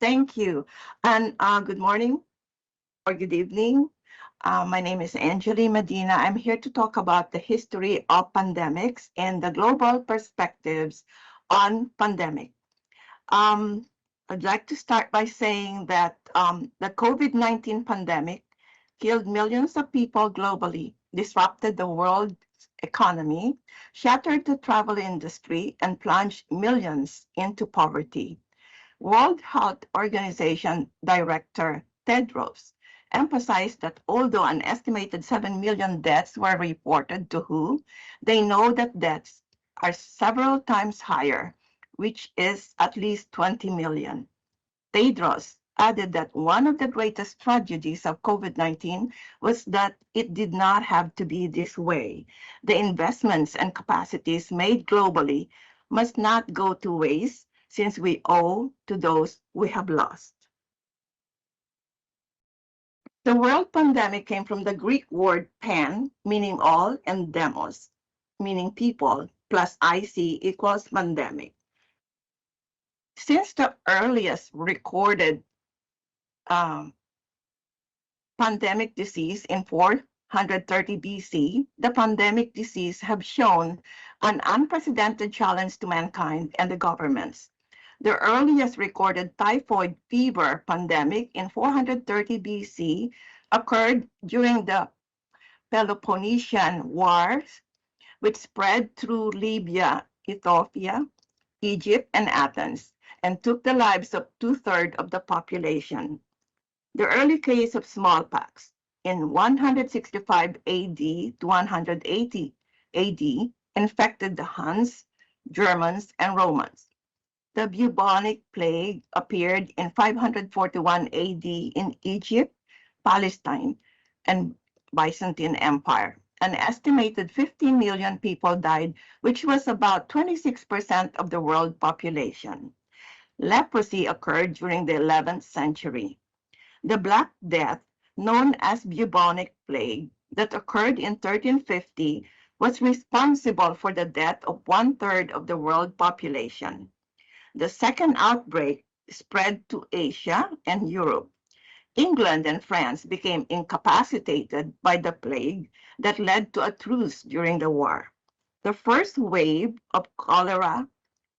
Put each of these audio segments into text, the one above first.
Thank you. And good morning or good evening. My name is Angeli Medina. I'm here to talk about the history of pandemics and the global perspectives on pandemic. Um, I'd like to start by saying that the COVID-19 pandemic killed millions of people globally, disrupted the world economy, shattered the travel industry, and plunged millions into poverty. World Health Organization Director Tedros emphasized that although an estimated 7 million deaths were reported to WHO, they know that deaths are several times higher, which is at least 20 million. Tedros added that one of the greatest tragedies of COVID-19 was that it did not have to be this way. The investments and capacities made globally must not go to waste since we owe to those we have lost. The world pandemic came from the Greek word pan, meaning all, and demos, meaning people, plus IC equals pandemic. Since the earliest recorded pandemic disease in 430 BC, the pandemic disease have shown an unprecedented challenge to mankind and the governments. The earliest recorded typhoid fever pandemic in 430 BC occurred during the Peloponnesian Wars, which spread through Libya, Ethiopia, Egypt, and Athens, and took the lives of two-thirds of the population. The early case of smallpox in 165 AD to 180 AD infected the Huns, Germans, and Romans. The bubonic plague appeared in 541 AD in Egypt, Palestine, and Byzantine Empire. An estimated 15 million people died, which was about 26% of the world population. Leprosy occurred during the 11th century. The Black Death, known as bubonic plague, that occurred in 1350 was responsible for the death of one-third of the world population. The second outbreak spread to Asia and Europe. England and France became incapacitated by the plague that led to a truce during the war. The first wave of cholera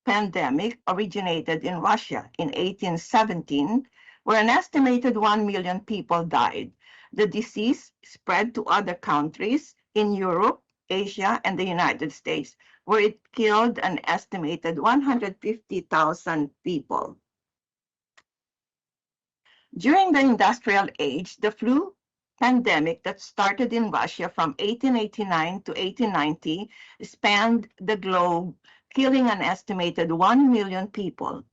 pandemic originated in Russia in 1817, where an estimated 1 million people died. The disease spread to other countries in Europe, Asia, and the United States, where it killed an estimated 150,000 people. During the industrial age, the flu pandemic that started in Russia from 1889 to 1890 spanned the globe, killing an estimated 1 million people.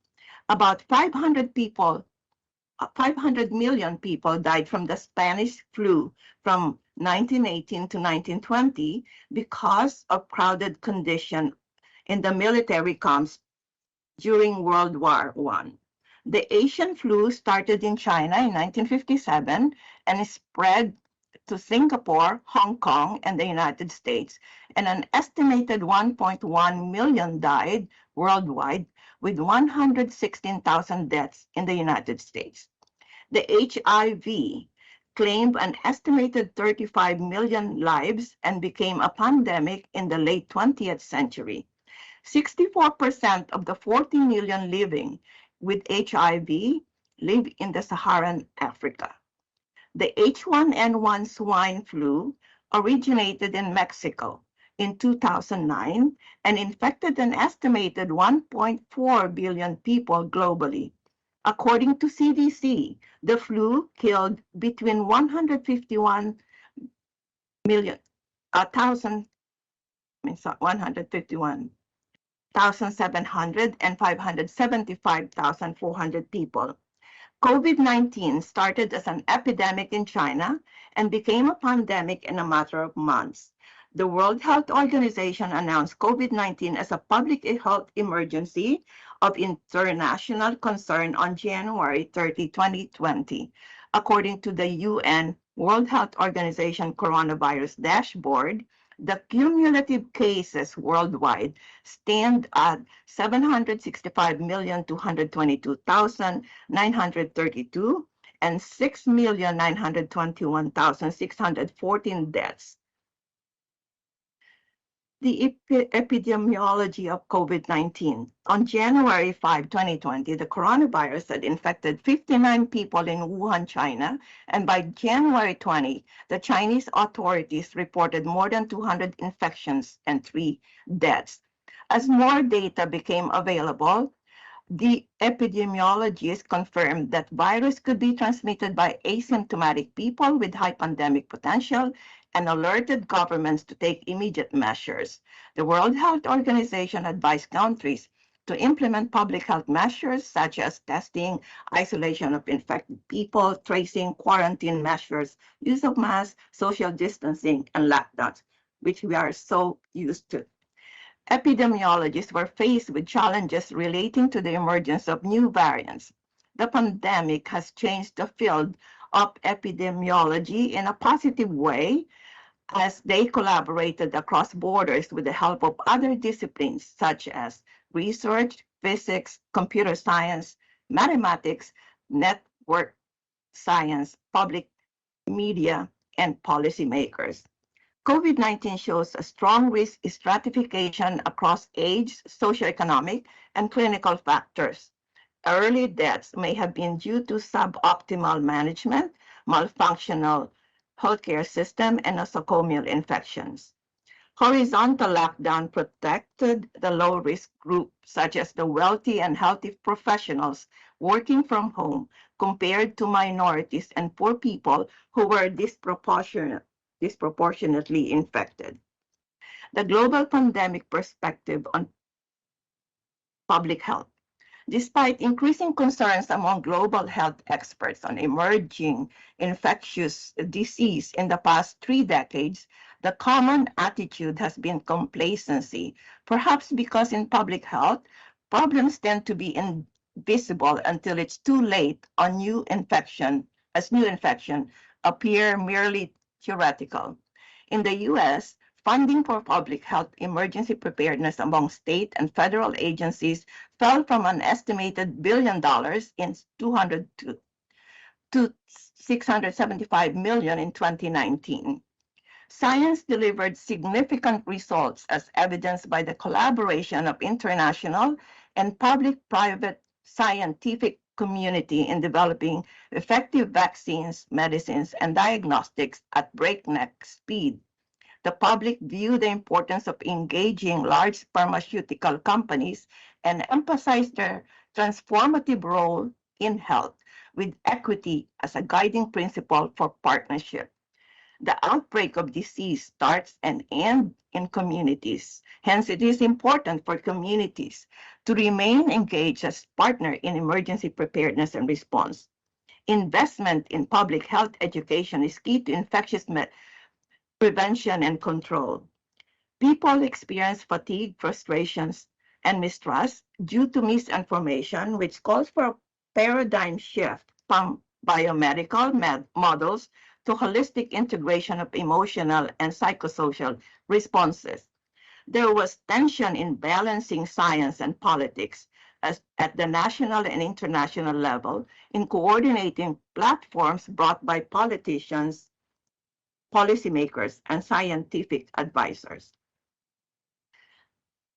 About 500 million people died from the Spanish flu from 1918 to 1920 because of crowded condition in the military camps during World War I. The Asian flu started in China in 1957 and spread to Singapore, Hong Kong, and the United States, and an estimated 1.1 million died worldwide, with 116,000 deaths in the United States. The HIV claimed an estimated 35 million lives and became a pandemic in the late 20th century. 64% of the 40 million living with HIV live in the Saharan Africa. The H1N1 swine flu originated in Mexico in 2009 and infected an estimated 1.4 billion people globally. According to CDC, the flu killed between 151 million, 151,700 and 575,400 people. COVID-19 started as an epidemic in China and became a pandemic in a matter of months. The World Health Organization announced COVID-19 as a public health emergency of international concern on January 30, 2020. According to the UN World Health Organization Coronavirus Dashboard, The cumulative cases worldwide stand at 765,222,932 and 6,921,614 deaths. The epidemiology of COVID-19. On January 5, 2020, the coronavirus had infected 59 people in Wuhan, China, and by January 20, the Chinese authorities reported more than 200 infections and 3 deaths. As more data became available, the epidemiologists confirmed that virus could be transmitted by asymptomatic people with high pandemic potential and alerted governments to take immediate measures. The World Health Organization advised countries to implement public health measures such as testing, isolation of infected people, tracing, quarantine measures, use of masks, social distancing, and lockdowns, which we are so used to. Epidemiologists were faced with challenges relating to the emergence of new variants. The pandemic has changed the field of epidemiology in a positive way as they collaborated across borders with the help of other disciplines such as research, physics, computer science, mathematics, network science, public media, and policymakers. COVID-19 shows a strong risk stratification across age, socioeconomic, and clinical factors. Early deaths may have been due to suboptimal management, malfunctional healthcare system, and nosocomial infections. Horizontal lockdown protected the low-risk group, such as the wealthy and healthy professionals working from home, compared to minorities and poor people who were disproportionately infected. The global pandemic perspective on public health. Despite increasing concerns among global health experts on emerging infectious disease in the past 3 decades, the common attitude has been complacency, perhaps because in public health, problems tend to be invisible until it's too late on new infection appear merely theoretical. In the US, funding for public health emergency preparedness among state and federal agencies fell from an estimated $1 billion in 200 to 675 million in 2019. Science delivered significant results as evidenced by the collaboration of international and public-private scientific community in developing effective vaccines, medicines, and diagnostics at breakneck speed. The public view the importance of engaging large pharmaceutical companies and emphasize their transformative role in health, with equity as a guiding principle for partnership. The outbreak of disease starts and ends in communities. Hence, it is important for communities to remain engaged as partner in emergency preparedness and response. Investment in public health education is key to infectious prevention and control. People experience fatigue, frustrations, and mistrust due to misinformation, which calls for a paradigm shift from biomedical models to holistic integration of emotional and psychosocial responses. There was tension in balancing science and politics at the national and international level in coordinating platforms brought by politicians, policymakers, and scientific advisors.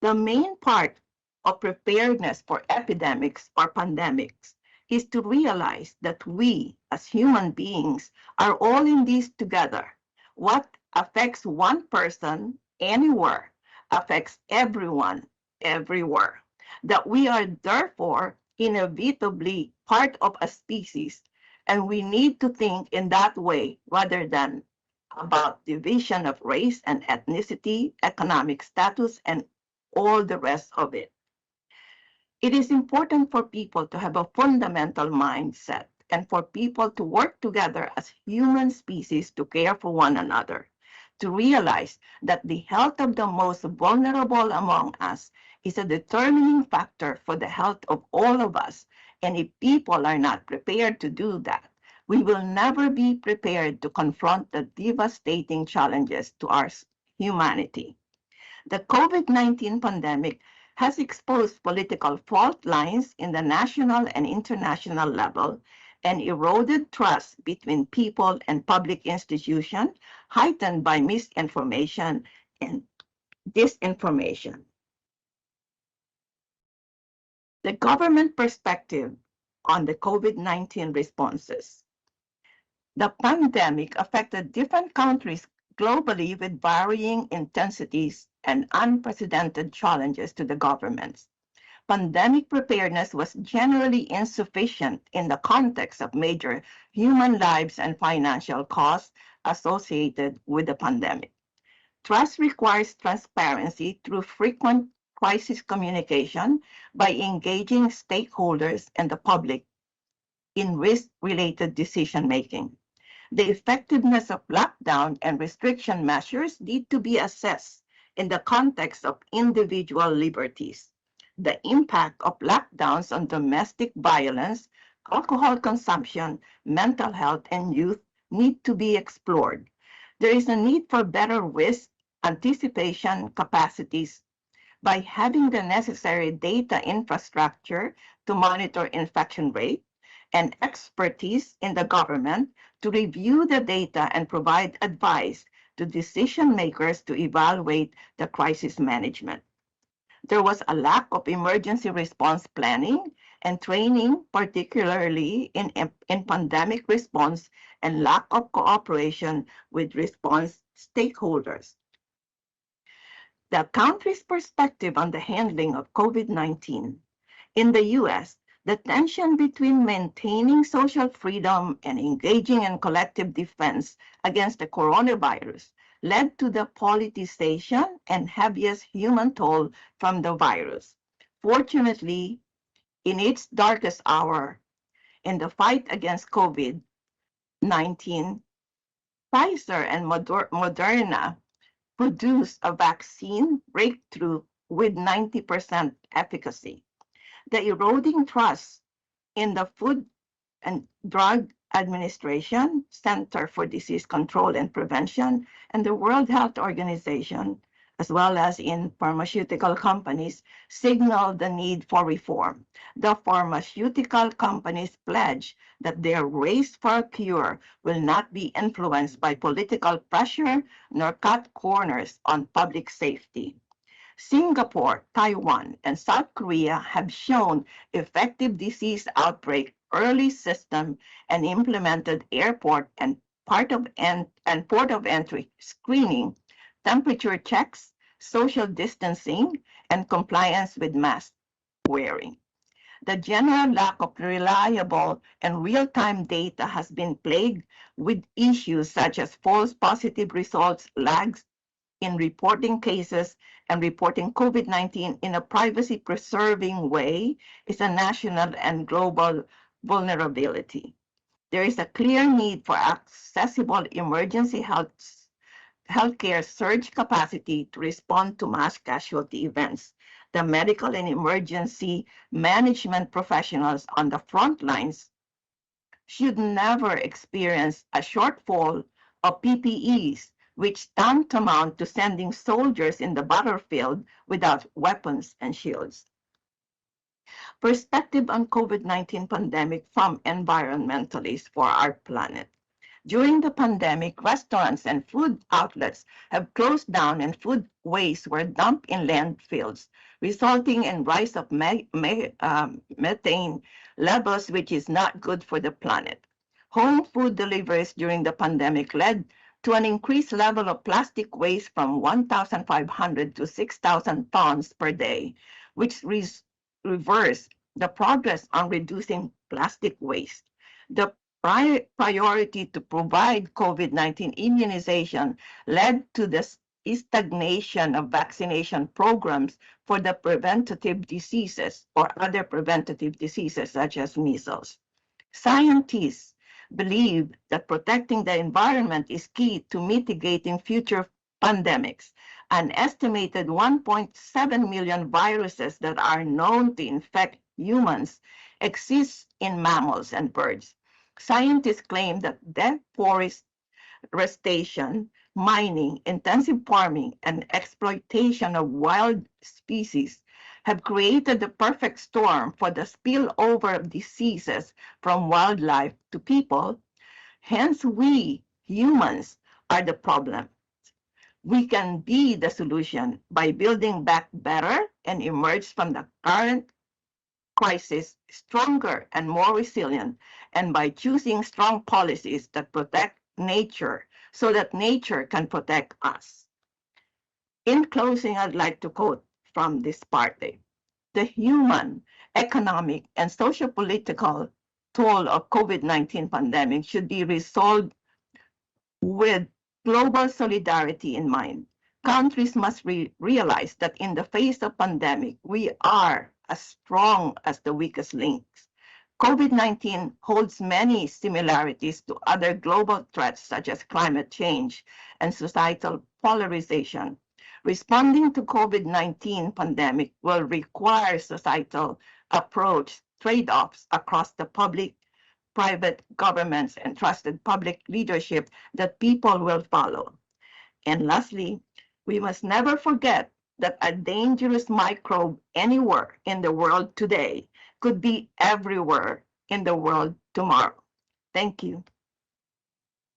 The main part of preparedness for epidemics or pandemics is to realize that we, as human beings, are all in this together. What affects one person anywhere affects everyone everywhere. That we are therefore inevitably part of a species, and we need to think in that way rather than about division of race and ethnicity, economic status, and all the rest of it. It is important for people to have a fundamental mindset and for people to work together as human species to care for one another, to realize that the health of the most vulnerable among us is a determining factor for the health of all of us. And if people are not prepared to do that, we will never be prepared to confront the devastating challenges to our humanity. The COVID-19 pandemic has exposed political fault lines in the national and international level and eroded trust between people and public institutions, heightened by misinformation and disinformation. The government perspective on the COVID-19 responses. The pandemic affected different countries globally with varying intensities and unprecedented challenges to the governments. Pandemic preparedness was generally insufficient in the context of major human lives and financial costs associated with the pandemic. Trust requires transparency through frequent crisis communication by engaging stakeholders and the public in risk-related decision-making. The effectiveness of lockdown and restriction measures need to be assessed in the context of individual liberties. The impact of lockdowns on domestic violence, alcohol consumption, mental health, and youth need to be explored. There is a need for better risk anticipation capacities by having the necessary data infrastructure to monitor infection rate and expertise in the government to review the data and provide advice to decision makers to evaluate the crisis management. There was a lack of emergency response planning and training, particularly in pandemic response, and lack of cooperation with response stakeholders. The country's perspective on the handling of COVID-19. In the US, the tension between maintaining social freedom and engaging in collective defense against the coronavirus led to the politicization and heaviest human toll from the virus. Fortunately, in its darkest hour, in the fight against COVID-19, Pfizer and Moderna produced a vaccine breakthrough with 90% efficacy. The eroding trust in the Food and Drug Administration, Center for Disease Control and Prevention, and the World Health Organization, as well as in pharmaceutical companies, signal the need for reform. The pharmaceutical companies pledge that their race for a cure will not be influenced by political pressure nor cut corners on public safety. Singapore, Taiwan, and South Korea have shown effective disease outbreak early system and implemented airport and port of entry screening, temperature checks, social distancing, and compliance with mask wearing. The general lack of reliable and real-time data has been plagued with issues such as false positive results, lags in reporting cases, and reporting COVID-19 in a privacy-preserving way is a national and global vulnerability. There is a clear need for accessible emergency healthcare surge capacity to respond to mass casualty events. The medical and emergency management professionals on the front lines should never experience a shortfall of PPEs, which tantamount to sending soldiers in the battlefield without weapons and shields. Perspective on COVID-19 pandemic from environmentalists for our planet. During the pandemic, restaurants and food outlets have closed down and food waste were dumped in landfills, resulting in rise of methane levels, which is not good for the planet. Home food deliveries during the pandemic led to an increased level of plastic waste from 1,500 to 6,000 tons per day, which reversed the progress on reducing plastic waste. The priority to provide COVID-19 immunization led to the stagnation of vaccination programs for the preventative diseases or other preventative diseases such as measles. Scientists believe that protecting the environment is key to mitigating future pandemics. An estimated 1.7 million viruses that are known to infect humans exist in mammals and birds. Scientists claim that deforestation mining, intensive farming, and exploitation of wild species have created the perfect storm for the spillover of diseases from wildlife to people. Hence, we humans are the problem. We can be the solution by building back better and emerge from the current crisis stronger and more resilient, and by choosing strong policies that protect nature so that nature can protect us. In closing, I'd like to quote from this party. The human, economic, and socio-political toll of COVID-19 pandemic should be resolved with global solidarity in mind. Countries must realize that in the face of pandemic, we are as strong as the weakest links. COVID-19 holds many similarities to other global threats such as climate change and societal polarization. Responding to COVID-19 pandemic will require societal approach trade-offs across the public, private governments, and trusted public leadership that people will follow. And lastly, we must never forget that a dangerous microbe anywhere in the world today could be everywhere in the world tomorrow. Thank you.